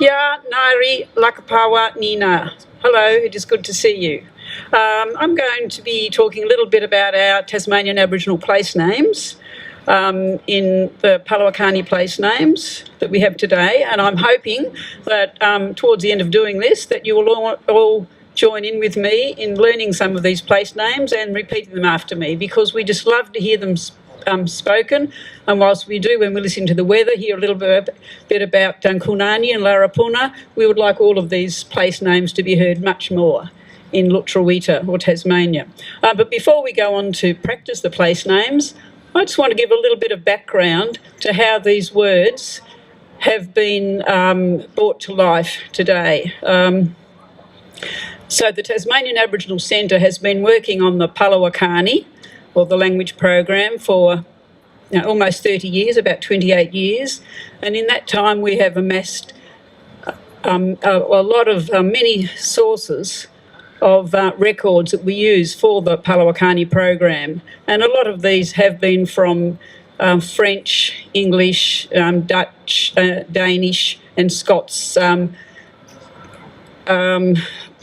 Ya Nari Lakapawa Nina. Hello, it is good to see you. I'm going to be talking a little bit about our Tasmanian Aboriginal place names in the Palawakani place names that we have today, and I'm hoping that towards the end of doing this that you will all join in with me in learning some of these place names and repeating them after me, because we just love to hear them spoken, and whilst we do, when we listen to the weather, hear a little bit about Kunani and Larapuna, we would like all of these place names to be heard much more in Lutruwita or Tasmania. But before we go on to practice the place names, I just want to give a little bit of background to how these words have been brought to life today. So the Tasmanian Aboriginal Centre has been working on the Palawakani, or the language program, for almost 30 years, about 28 years. And in that time we have amassed a lot of many sources of records that we use for the Palawakani program. And a lot of these have been from French, English, Dutch, Danish and Scots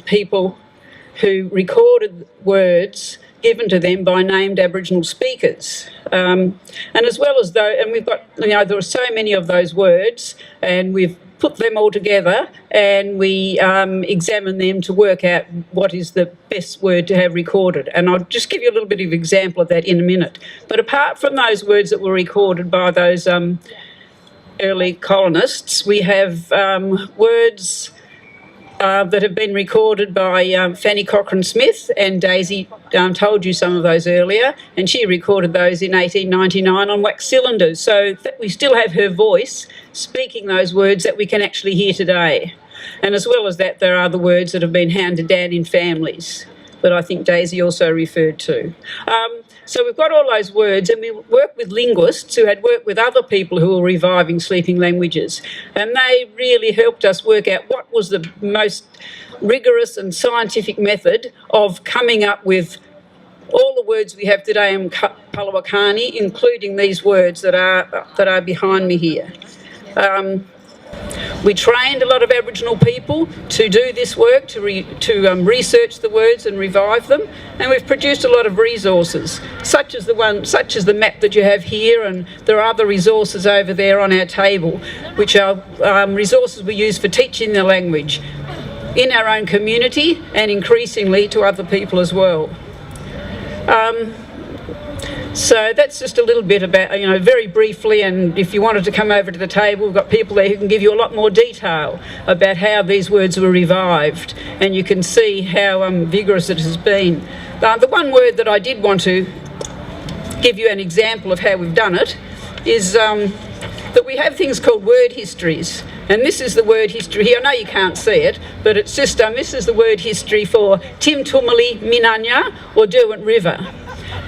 people who recorded words given to them by named Aboriginal speakers. And as well as though, and we've got, there are so many of those words, and we've put them all together and we examine them to work out what is the best word to have recorded. And I'll just give you a little bit of example of that in a minute. But apart from those words that were recorded by those early colonists, we have words that have been recorded by Fanny Cochrane-Smith, and Daisy told you some of those earlier, and she recorded those in 1899 on wax cylinders, so that we still have her voice speaking those words that we can actually hear today. And as well as that, there are the words that have been handed down in families that I think Daisy also referred to. So we've got all those words, and we work with linguists who had worked with other people who were reviving sleeping languages, and they really helped us work out what was the most rigorous and scientific method of coming up with all the words we have today in Palawakani, including these words that are behind me here. We trained a lot of Aboriginal people to do this work, to research the words and revive them, and we've produced a lot of resources, such as the map that you have here, and there are other resources over there on our table, which are resources we use for teaching the language in our own community and increasingly to other people as well. So that's just a little bit about, very briefly, and if you wanted to come over to the table, we've got people there who can give you a lot more detail about how these words were revived, and you can see how vigorous it has been. The one word that I did want to give you an example of how we've done it is that we have things called word histories, and this is the word history here. I know you can't see it, but it's just, this is the word history for Timtumali Minanya or Derwent River.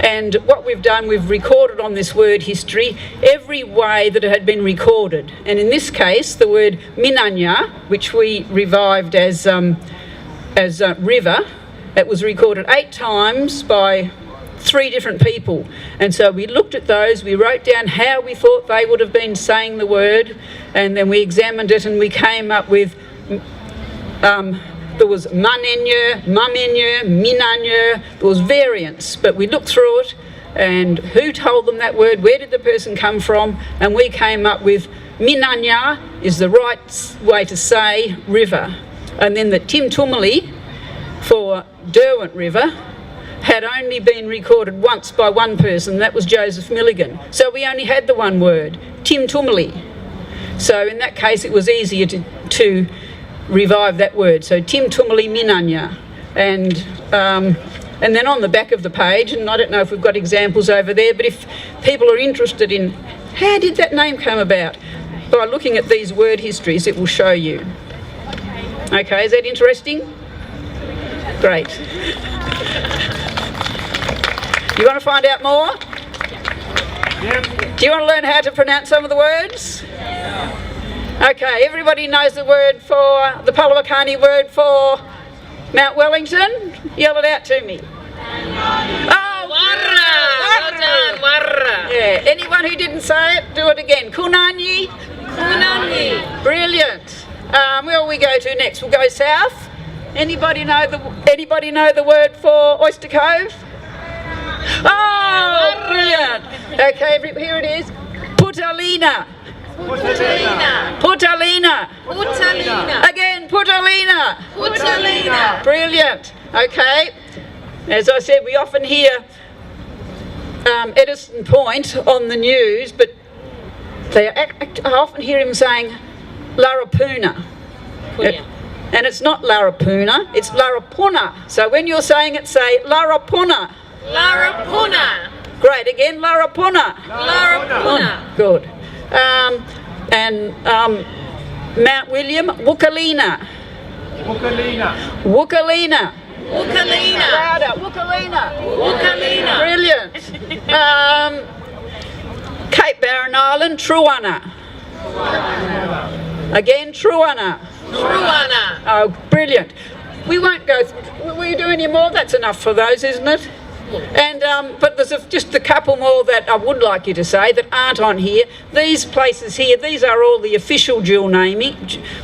And what we've done, we've recorded on this word history every way that it had been recorded. And in this case, the word Minanya, which we revived as river, it was recorded 8 times by 3 different people. And so we looked at those, we wrote down how we thought they would have been saying the word, and then we examined it and we came up with there was manenya, mamenya, minanya, there was variants, but we looked through it and who told them that word, where did the person come from, and we came up with Minanya is the right way to say river. And then the Timtumali for Derwent River had only been recorded once by one person, that was Joseph Milligan. So we only had the one word, Timtumali. So in that case it was easier to revive that word. So Timtumali Minanya. And then on the back of the page, and I don't know if we've got examples over there, but if people are interested in how did that name come about, by looking at these word histories it will show you. Okay, is that interesting? Great. You want to find out more? Do you want to learn how to pronounce some of the words? Okay, everybody knows the word for, the Palawakani word for Mount Wellington? Yell it out to me. Oh, Warra! Warra! Yeah, anyone who didn't say it, do it again. Kunani? Kunani. Brilliant. Where will we go to next? We'll go south. Anybody know the word for Oyster Cove? Oh, brilliant. Okay, here it is. Putalina. Putalina. Putalina. Putalina. Again, Putalina. Putalina. Brilliant. Okay. As I said, we often hear Edison Point on the news, but I often hear him saying Larapuna. And it's not Larapuna, it's Larapuna. So when you're saying it, say Larapuna. Larapuna. Great, again, Larapuna. Larapuna. Good. Mount William, Wukalina. Wukalina. Wukalina. Wukalina. Louder, Wukalina. Wukalina. Brilliant. Cape Barren Island, Truana. Again, Truana. Truana. Oh, brilliant. We won't go. Will you do any more? That's enough for those, isn't it? And but there's just a couple more that I would like you to say that aren't on here. These places here, these are all the official dual naming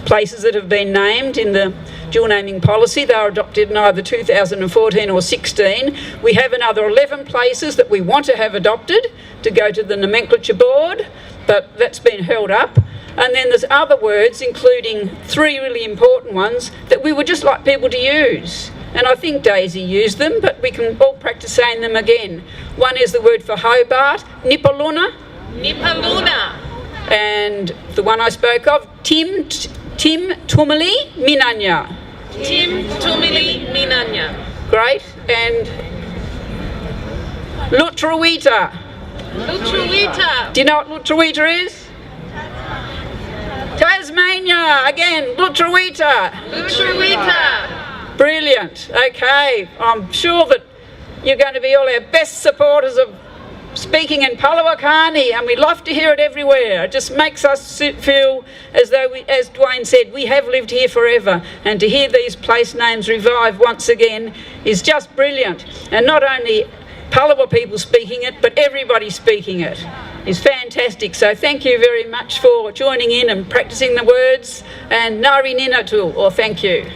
places that have been named in the dual naming policy. They were adopted in either 2014 or 16. We have another 11 places that we want to have adopted to go to the nomenclature board, but that's been held up. And then there's other words, including 3 really important ones, that we would just like people to use. And I think Daisy used them, but we can all practice saying them again. One is the word for Hobart, Nipaluna. Nipaluna. And the one I spoke of, Tim Tumili Minanya. Tim Tumili Minanya. Great. And Lutruwita. Lutruwita. Do you know what Lutruwita is? Tasmania. Again, Lutruwita. Lutruwita. Brilliant. Okay. I'm sure that you're going to be all our best supporters of speaking in Palawakani, and we love to hear it everywhere. It just makes us feel as though, as Dwayne said, we have lived here forever, and to hear these place names revive once again is just brilliant. And not only Palawa people speaking it, but everybody speaking it is fantastic. So thank you very much for joining in and practicing the words, and Nari Ninatu, or thank you.